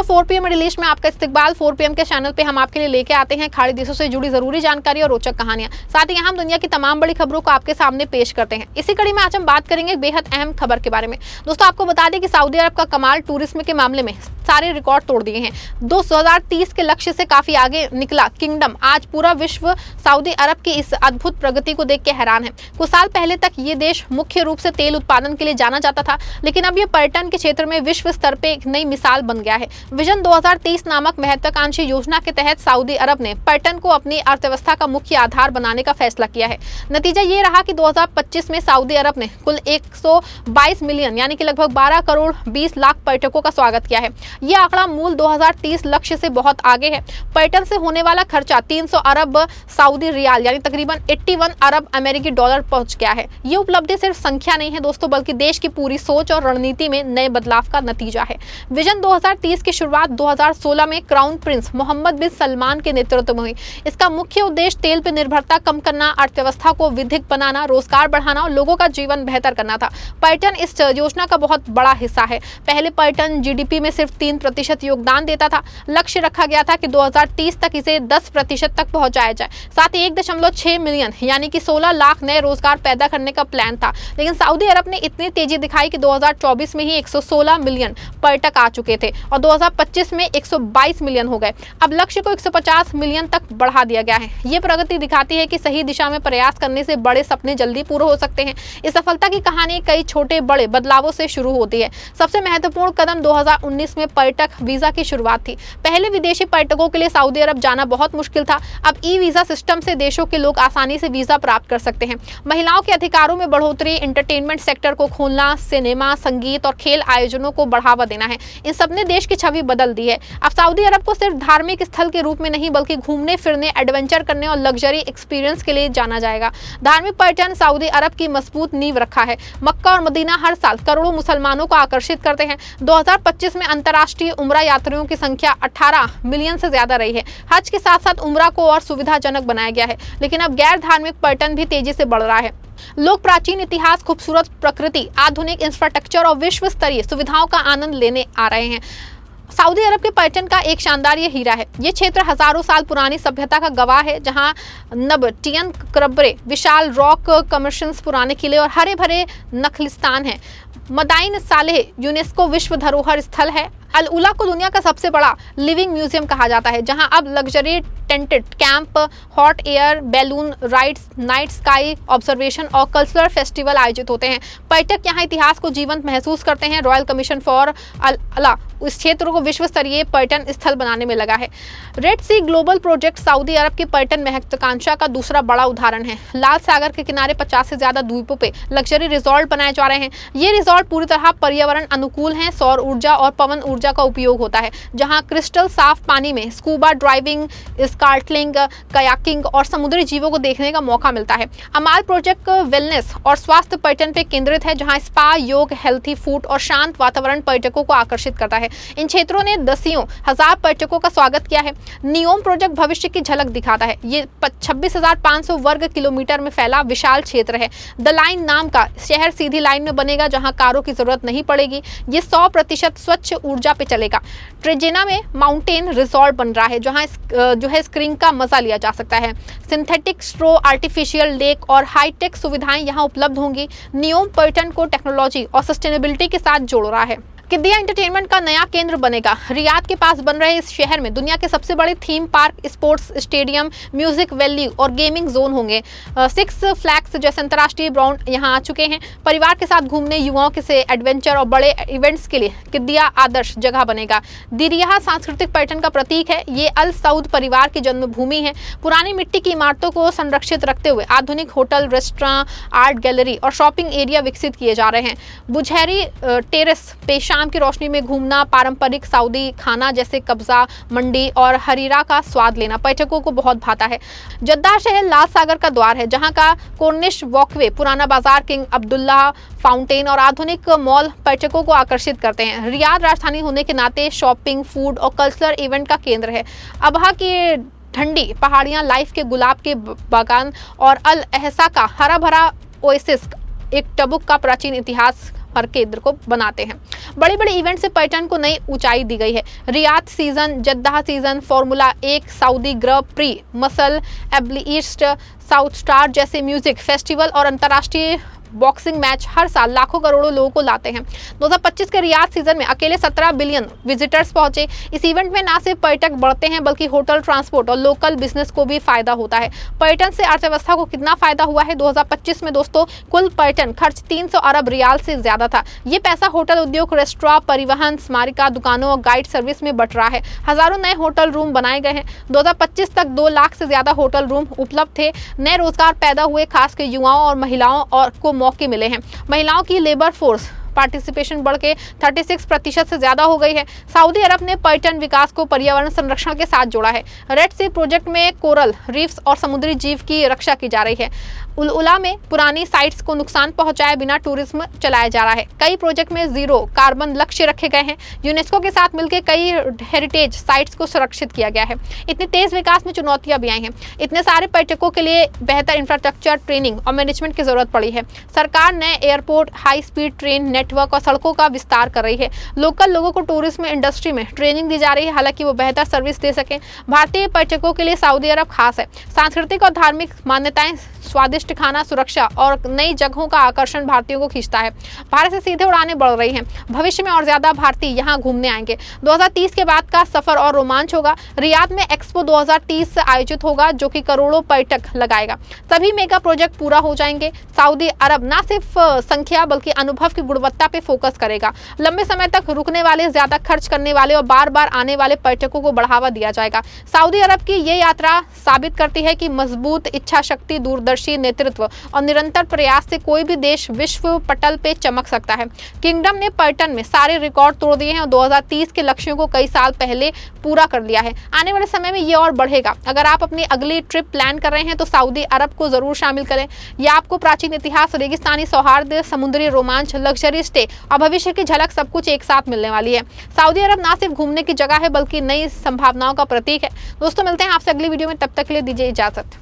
4 PM middle east में आपका इस्तकबाल। 4 PM के चैनल पे हम आपके लिए लेके आते हैं खाड़ी देशों से जुड़ी जरूरी जानकारी और रोचक कहानियां। साथ ही हम दुनिया की तमाम बड़ी खबरों को आपके सामने पेश करते हैं। इसी कड़ी में आज हम बात करेंगे बेहद अहम खबर के बारे में। दोस्तों, आपको बता दें कि सऊदी अरब का कमाल टूरिज्म के मामले में सारे रिकॉर्ड तोड़ दिए हैं। 2030 के लक्ष्य से काफी आगे निकला किंगडम। आज पूरा विश्व सऊदी अरब की इस अद्भुत प्रगति को देख के हैरान है। कुछ साल पहले तक ये देश मुख्य रूप से तेल उत्पादन के लिए जाना जाता था, लेकिन अब ये पर्यटन के क्षेत्र में विश्व स्तर पे एक नई मिसाल बन गया है। विजन 2030 नामक महत्वाकांक्षी योजना के तहत सऊदी अरब ने पर्यटन को अपनी अर्थव्यवस्था का मुख्य आधार बनाने का फैसला किया है। नतीजा ये रहा कि 2025 में सऊदी अरब ने कुल 122 मिलियन यानी कि लगभग 12 करोड़ 20 लाख पर्यटकों का स्वागत किया है। ये आंकड़ा मूल 2030 लक्ष्य से बहुत आगे है। पर्यटन से होने वाला खर्चा 300 अरब सऊदी रियाल यानी तकरीबन 81 अरब अमेरिकी डॉलर पहुंच गया है। ये उपलब्धि सिर्फ संख्या नहीं है दोस्तों, बल्कि देश की पूरी सोच और रणनीति में नए बदलाव का नतीजा है। विजन 2030 की शुरुआत 2016 में क्राउन प्रिंस मोहम्मद बिन सलमान के नेतृत्व में हुई। इसका मुख्य उद्देश्य तेल पर निर्भरता कम करना, अर्थव्यवस्था को विधिक बनाना, रोजगार बढ़ाना और लोगों का जीवन बेहतर करना था। पर्यटन इस योजना का बहुत बड़ा हिस्सा है। पहले पर्यटन जीडीपी में सिर्फ 3% योगदान देता था। लक्ष्य रखा गया था कि 2030 तक इसे 10% तक पहुंचाया जाए। साथ ही 1.6 मिलियन यानी कि 16 लाख नए रोजगार पैदा करने का प्लान था। लेकिन सऊदी अरब ने इतनी तेजी दिखाई कि 2024 में ही 116 मिलियन पर्यटक आ चुके थे और 2025 में 122 मिलियन हो गए। अब लक्ष्य को 150 मिलियन तक बढ़ा दिया गया है। ये प्रगति दिखाती है कि सही दिशा में प्रयास करने से बड़े सपने जल्दी पूरे हो सकते हैं। इस सफलता की कहानी कई छोटे बड़े बदलावों से शुरू होती है। सबसे महत्वपूर्ण कदम 2019 में पर्यटक वीजा की शुरुआत थी। पहले विदेशी पर्यटकों के लिए सऊदी अरब जाना बहुत मुश्किल था। अब ई वीजा सिस्टम से देशों के लोग आसानी से वीजा प्राप्त कर सकते हैं। महिलाओं के अधिकारों में बढ़ोतरी, एंटरटेनमेंट सेक्टर को खोलना, सिनेमा, संगीत और खेल आयोजनों को बढ़ावा देना है। इन सब ने देश की छवि बदल दी है। अब सऊदी अरब को सिर्फ धार्मिक स्थल के रूप में नहीं, बल्कि घूमने फिरने, एडवेंचर करने और लग्जरी एक्सपीरियंस के लिए जाना जाएगा। धार्मिक पर्यटन सऊदी अरब की मजबूत नींव रखा है। मक्का और मदीना हर साल करोड़ों मुसलमानों को आकर्षित करते हैं। 2025 में अंतर्राष्ट्रीय उम्रा यात्रियों की संख्या 18 मिलियन से ज्यादा रही है। हज के साथ साथ उम्रा को और सुविधाजनक बनाया गया है। लेकिन अब गैर धार्मिक पर्यटन भी तेजी से बढ़ रहा है। लोग प्राचीन इतिहास, खूबसूरत प्रकृति, आधुनिक इंफ्रास्ट्रक्चर और विश्व स्तरीय सुविधाओं का आनंद लेने आ रहे हैं। सऊदी अरब के पर्यटन का एक शानदार ये हीरा है। ये क्षेत्र हजारों साल पुरानी सभ्यता का गवाह है, जहां नबटियन कब्रें, विशाल रॉक कमर्शंस, पुराने किले और हरे भरे नखलिस्तान है। मदाइन सालेह यूनेस्को विश्व धरोहर स्थल है। अल उला को दुनिया का सबसे बड़ा लिविंग म्यूजियम कहा जाता है, जहां अब luxury tented camp, hot air balloon rides, night sky observation और कल्चरल फेस्टिवल आयोजित होते हैं। पर्यटक यहां इतिहास को जीवंत महसूस करते हैं। रॉयल कमीशन फॉर अल अला इस क्षेत्र को विश्व स्तरीय पर्यटन स्थल बनाने में लगा है। Red Sea Global project Saudi अरब की पर्यटन महत्वाकांक्षा का दूसरा बड़ा उदाहरण है। लाल सागर के किनारे 50 से ज्यादा द्वीपों पे लग्जरी रिजॉर्ट बनाए जा रहे हैं। ये रिजॉर्ट पूरी तरह पर्यावरण अनुकूल हैं। सौर ऊर्जा और पवन ऊर्जा का उपयोग होता है, जहां क्रिस्टल साफ पानी में स्कूबा ड्राइविंग, स्कार्टलिंग, कयाकिंग और समुद्री जीवों को देखने का मौका मिलता है। अमाल प्रोजेक्ट वेलनेस और स्वास्थ्य पर्यटन पे केंद्रित है, जहां स्पा, योग, हेल्थी फूड और शांत वातावरण पर्यटकों को आकर्षित करता है। इन क्षेत्रों ने दसियों हजार पर्यटकों का स्वागत किया है। नियोम प्रोजेक्ट भविष्य की झलक दिखाता है। ये 26,500 वर्ग किलोमीटर में फैला विशाल क्षेत्र है। द लाइन नाम का शहर सीधी लाइन में बनेगा, जहां कारों की जरूरत नहीं पड़ेगी। ये 100% स्वच्छ ऊर्जा पे चलेगा। ट्रेजेना में माउंटेन रिजॉर्ट बन रहा है, जहां जो है स्कीइंग का मजा लिया जा सकता है। सिंथेटिक स्ट्रो, आर्टिफिशियल लेक और हाईटेक सुविधाएं यहां उपलब्ध होंगी। नियोम पर्यटन को टेक्नोलॉजी और सस्टेनेबिलिटी के साथ जोड़ रहा है। किद्दिया एंटरटेनमेंट का नया केंद्र बनेगा। रियाद के पास बन रहे इस शहर में दुनिया के सबसे बड़े theme park, sports stadium, music valley और गेमिंग जोन होंगे। 6 फ्लैग्स जैसे अंतर्राष्ट्रीय ब्रांड यहां आ चुके हैं। परिवार के साथ घूमने, युवाओं के से एडवेंचर और बड़े इवेंट्स के लिए किद्दिया आदर्श जगह बनेगा। दिरियाह सांस्कृतिक पर्यटन का प्रतीक है। ये अल सऊद परिवार की जन्मभूमि है। पुरानी मिट्टी की इमारतों को संरक्षित रखते हुए आधुनिक होटल, रेस्टोरेंट, आर्ट गैलरी और शॉपिंग एरिया विकसित किए जा रहे हैं। बुझैरी टेरेस पे शाम की रोशनी में घूमना, पारंपरिक सऊदी खाना जैसे कब्जा, मंडी और हरीरा का स्वाद लेना पर्यटकों को बहुत भाता है। जद्दा शहर लाल सागर का द्वार है, जहां का कॉर्निश वॉकवे, पुराना बाजार, किंग अब्दुल्ला फाउंटेन और आधुनिक मॉल पर्यटकों को आकर्षित करते हैं। रियाद राजधानी होने के नाते शॉपिंग, फूड और कल्चरल इवेंट का केंद्र है। अबहा की ठंडी पहाड़ियां, लाइफ के गुलाब के बागान और अल अहसा का हरा भरा ओएसिस एक टबुक का प्राचीन इतिहास हर केंद्र को बनाते हैं। बड़े बड़े इवेंट से पर्यटन को नई ऊंचाई दी गई है। Riyadh Season, Jeddah Season, Formula 1, Saudi Grand Prix, मसल, एबली ईस्ट, साउथ स्टार जैसे म्यूजिक फेस्टिवल और अंतर्राष्ट्रीय बॉक्सिंग मैच हर साल लाखों करोड़ों लोगों को लाते हैं। 2025 के रियाद सीजन में अकेले 17 बिलियन विजिटर्स पहुंचे। इस इवेंट में न सिर्फ पर्यटक बढ़ते हैं बल्कि होटल, ट्रांसपोर्ट और लोकल बिजनेस को भी फायदा होता है। पर्यटन से अर्थव्यवस्था को कितना फायदा हुआ है? 2025 में दोस्तों कुल पर्यटन खर्च 300 अरब रियाल से ज्यादा था। ये पैसा होटल उद्योग, रेस्टोरेंट, परिवहन, स्मारिका, दुकानों और गाइड सर्विस में बट रहा है। हजारों नए होटल रूम बनाए गए हैं। 2025 तक 2 लाख से ज्यादा होटल रूम उपलब्ध थे। नए रोजगार पैदा हुए, खासकर युवाओं और महिलाओं और को मौके मिले हैं। महिलाओं की लेबर फोर्स पार्टिसिपेशन बढ़ के 36% से ज्यादा हो गई है। सऊदी अरब ने पर्यटन विकास को पर्यावरण संरक्षण के साथ जोड़ा है। रेड सी प्रोजेक्ट में कोरल रीफ्स और समुद्री जीव की रक्षा की जा रही है। उला में पुरानी साइट्स को नुकसान पहुंचाए बिना टूरिज्म चलाया जा रहा है। कई प्रोजेक्ट में जीरो कार्बन लक्ष्य रखे गए हैं। यूनेस्को के साथ मिलकर कई हेरिटेज साइट्स को सुरक्षित किया गया है। इतने तेज विकास में चुनौतियां भी आई हैं। इतने सारे पर्यटकों के लिए बेहतर इंफ्रास्ट्रक्चर, ट्रेनिंग और मैनेजमेंट की जरूरत पड़ी है। सरकार नए airport, high speed train network और सड़कों का विस्तार कर रही है। लोकल लोगों को टूरिज्म इंडस्ट्री में ट्रेनिंग दी जा रही है, हालांकि वो बेहतर सर्विस दे सकें। भारतीय पर्यटकों के लिए सऊदी अरब खास है। सांस्कृतिक और धार्मिक मान्यताएं, स्वादिष्ट खाना, सुरक्षा और नई जगहों का आकर्षण भारतीयों को खींचता है। भारत से सीधे उड़ानें बढ़ रही हैं। भविष्य में और ज्यादा भारतीय यहां घूमने आएंगे। 2030 के बाद का सफर और रोमांच होगा। रियाद में एक्सपो 2030 आयोजित होगा जो कि करोड़ों पर्यटक लगाएगा। सभी मेगा प्रोजेक्ट पूरा हो जाएंगे। सऊदी अरब न सिर्फ संख्या बल्कि अनुभव की गुणवत्ता पे फोकस करेगा। लंबे समय तक रुकने वाले, ज्यादा खर्च करने वाले और बार बार आने वाले पर्यटकों को बढ़ावा दिया जाएगा। सऊदी अरब की ये यात्रा साबित करती है कि मजबूत इच्छा शक्ति, दूरदर्शी नेतृत्व और निरंतर प्रयास से कोई भी देश विश्व पटल पे चमक सकता है। किंगडम ने पर्यटन में सारे रिकॉर्ड तोड़ दिए हैं और 2030 के लक्ष्यों को कई साल पहले पूरा कर लिया है। आने वाले समय में ये और बढ़ेगा। अगर आप अपनी अगली ट्रिप प्लान कर रहे हैं तो सऊदी अरब को जरूर शामिल करें। यह आपको प्राचीन इतिहास, रेगिस्तानी सौहार्द, समुद्री रोमांच, लग्जरी स्टे और भविष्य की झलक सब कुछ एक साथ मिलने वाली है। सऊदी अरब ना सिर्फ घूमने की जगह है बल्कि नई संभावनाओं का प्रतीक है। दोस्तों मिलते हैं आपसे अगली वीडियो में, तब तक के लिए दीजिए इजाजत।